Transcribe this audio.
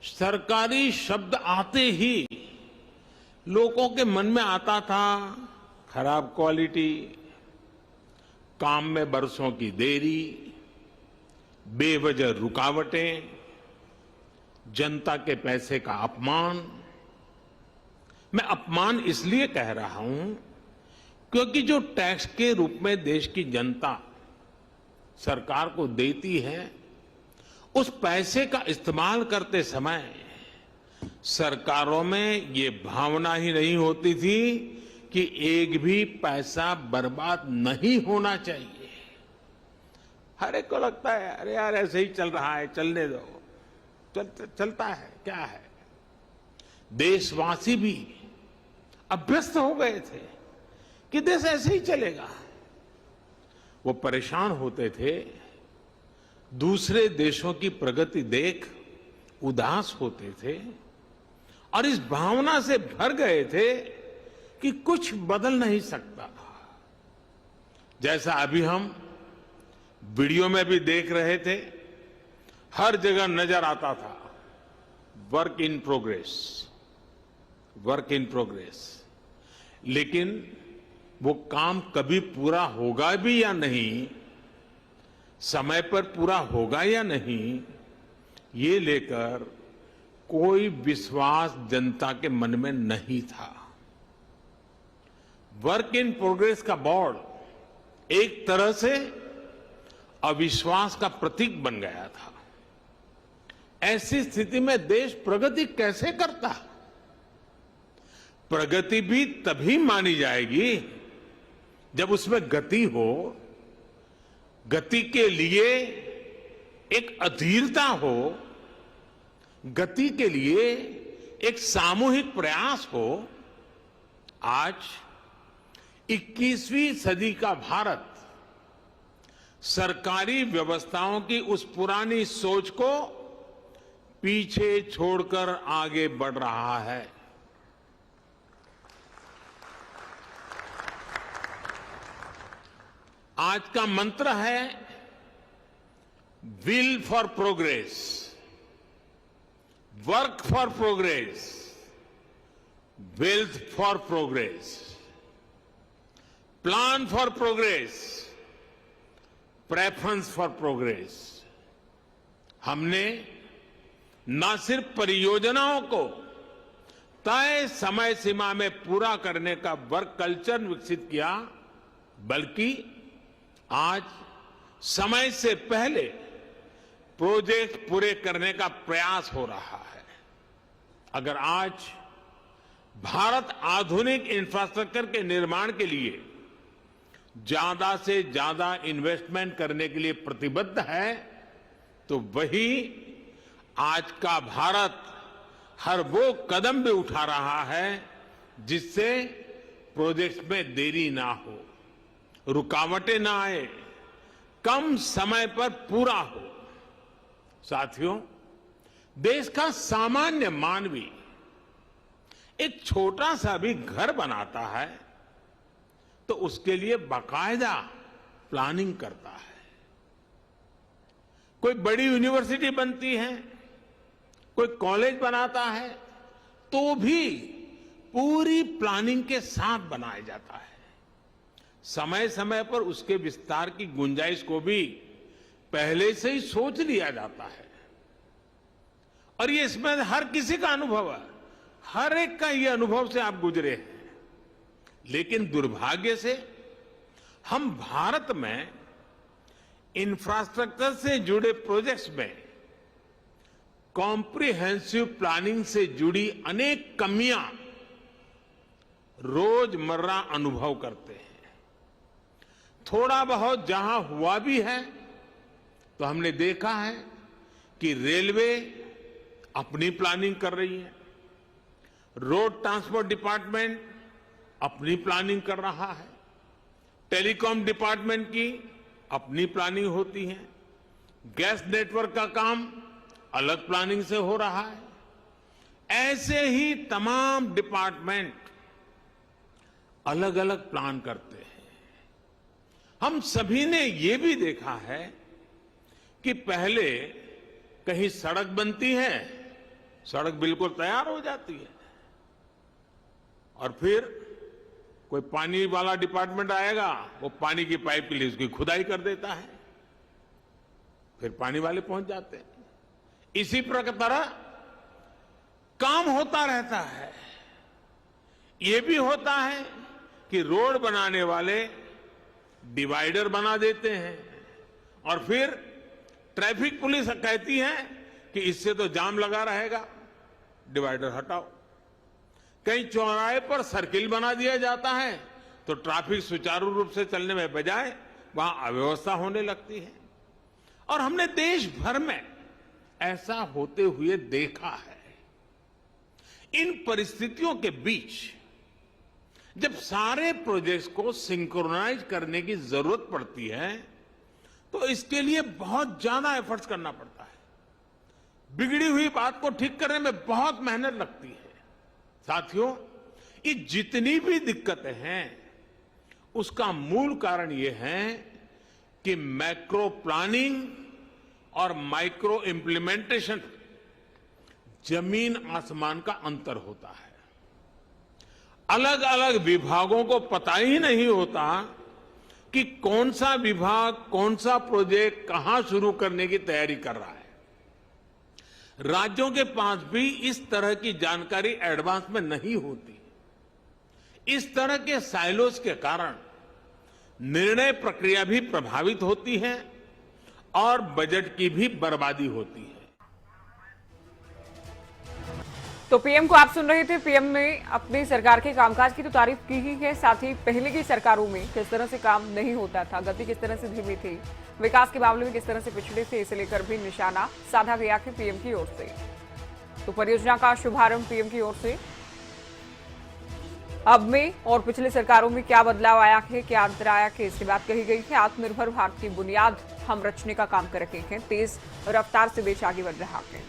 सरकारी शब्द आते ही लोगों के मन में आता था खराब क्वालिटी, काम में बरसों की देरी, बेवजह रुकावटें, जनता के पैसे का अपमान। मैं अपमान इसलिए कह रहा हूं क्योंकि जो टैक्स के रूप में देश की जनता सरकार को देती है, उस पैसे का इस्तेमाल करते समय सरकारों में ये भावना ही नहीं होती थी कि एक भी पैसा बर्बाद नहीं होना चाहिए। हर एक को लगता है अरे यार ऐसे ही चल रहा है, चलने दो, चलता है, क्या है। देशवासी भी अभ्यस्त हो गए थे कि देश ऐसे ही चलेगा। वो परेशान होते थे, दूसरे देशों की प्रगति देख उदास होते थे और इस भावना से भर गए थे कि कुछ बदल नहीं सकता। जैसा अभी हम वीडियो में भी देख रहे थे, हर जगह नजर आता था work in progress, work in progress. लेकिन वो काम कभी पूरा होगा भी या नहीं, समय पर पूरा होगा या नहीं, ये लेकर कोई विश्वास जनता के मन में नहीं था। वर्क इन प्रोग्रेस का बोर्ड एक तरह से अविश्वास का प्रतीक बन गया था। ऐसी स्थिति में देश प्रगति कैसे करता? प्रगति भी तभी मानी जाएगी जब उसमें गति हो, गति के लिए एक अधीरता हो, गति के लिए एक सामूहिक प्रयास हो। आज 21वीं सदी का भारत सरकारी व्यवस्थाओं की उस पुरानी सोच को पीछे छोड़कर आगे बढ़ रहा है। आज का मंत्र है will for progress, work for progress, wealth for progress, plan for progress, preference for progress. हमने न सिर्फ परियोजनाओं को तय समय सीमा में पूरा करने का वर्क कल्चर विकसित किया, बल्कि आज समय से पहले प्रोजेक्ट पूरे करने का प्रयास हो रहा है। अगर आज भारत आधुनिक इंफ्रास्ट्रक्चर के निर्माण के लिए ज्यादा से ज्यादा इन्वेस्टमेंट करने के लिए प्रतिबद्ध है, तो वही आज का भारत हर वो कदम भी उठा रहा है जिससे प्रोजेक्ट्स में देरी ना हो, रुकावटें ना आए, कम समय पर पूरा हो। साथियों, देश का सामान्य मानवी एक छोटा सा भी घर बनाता है तो उसके लिए बाकायदा प्लानिंग करता है। कोई बड़ी यूनिवर्सिटी बनती है, कोई कॉलेज बनाता है, तो भी पूरी प्लानिंग के साथ बनाया जाता है। समय समय पर उसके विस्तार की गुंजाइश को भी पहले से ही सोच लिया जाता है। और ये इसमें हर किसी का अनुभव है, हर एक का ये अनुभव से आप गुजरे हैं। लेकिन दुर्भाग्य से हम भारत में इंफ्रास्ट्रक्चर से जुड़े प्रोजेक्ट्स में कॉम्प्रिहेंसिव प्लानिंग से जुड़ी अनेक कमियां रोजमर्रा अनुभव करते हैं। थोड़ा बहुत जहां हुआ भी है तो हमने देखा है कि रेलवे अपनी प्लानिंग कर रही है, रोड ट्रांसपोर्ट डिपार्टमेंट अपनी प्लानिंग कर रहा है, टेलीकॉम डिपार्टमेंट की अपनी प्लानिंग होती है, गैस नेटवर्क का काम अलग प्लानिंग से हो रहा है। ऐसे ही तमाम डिपार्टमेंट अलग अलग प्लान करते हैं। हम सभी ने ये भी देखा है कि पहले कहीं सड़क बनती है सड़क बिल्कुल तैयार हो जाती है और फिर कोई पानी वाला डिपार्टमेंट आएगा, वो पानी की पाइप के लिए उसकी खुदाई कर देता है, फिर पानी वाले पहुंच जाते हैं। इसी तरह काम होता रहता है। ये भी होता है कि रोड बनाने वाले डिवाइडर बना देते हैं और फिर ट्रैफिक पुलिस कहती है कि इससे तो जाम लगा रहेगा, डिवाइडर हटाओ। कहीं चौराहे पर सर्किल बना दिया जाता है तो ट्रैफिक सुचारू रूप से चलने में बजाय वहां अव्यवस्था होने लगती है। और हमने देश भर में ऐसा होते हुए देखा है। इन परिस्थितियों के बीच जब सारे प्रोजेक्ट्स को सिंक्रोनाइज करने की जरूरत पड़ती है तो इसके लिए बहुत ज्यादा एफर्ट्स करना पड़ता है। बिगड़ी हुई बात को ठीक करने में बहुत मेहनत लगती है। साथियों, ये जितनी भी दिक्कतें हैं उसका मूल कारण ये है कि मैक्रो प्लानिंग और माइक्रो इम्प्लीमेंटेशन जमीन आसमान का अंतर होता है। अलग अलग विभागों को पता ही नहीं होता कि कौन सा विभाग कौन सा प्रोजेक्ट कहां शुरू करने की तैयारी कर रहा है। राज्यों के पास भी इस तरह की जानकारी एडवांस में नहीं होती। इस तरह के साइलोस के कारण निर्णय प्रक्रिया भी प्रभावित होती है और बजट की भी बर्बादी होती है। तो पीएम को आप सुन रहे थे। पीएम ने अपनी सरकार के कामकाज की तो तारीफ की ही है, साथ ही पहले की सरकारों में किस तरह से काम नहीं होता था, गति किस तरह से धीमी थी, विकास के मामले में किस तरह से पिछड़े थे, इसे लेकर भी निशाना साधा गया है पीएम की ओर से। तो परियोजना का शुभारंभ पीएम की ओर से। अब में और पिछले सरकारों में क्या बदलाव आया है, क्या अंतर आया है, इसकी बात कही गई है। आत्मनिर्भर भारत की बुनियाद हम रचने का काम कर रहे हैं। तेज रफ्तार से देश आगे बढ़ रहा है।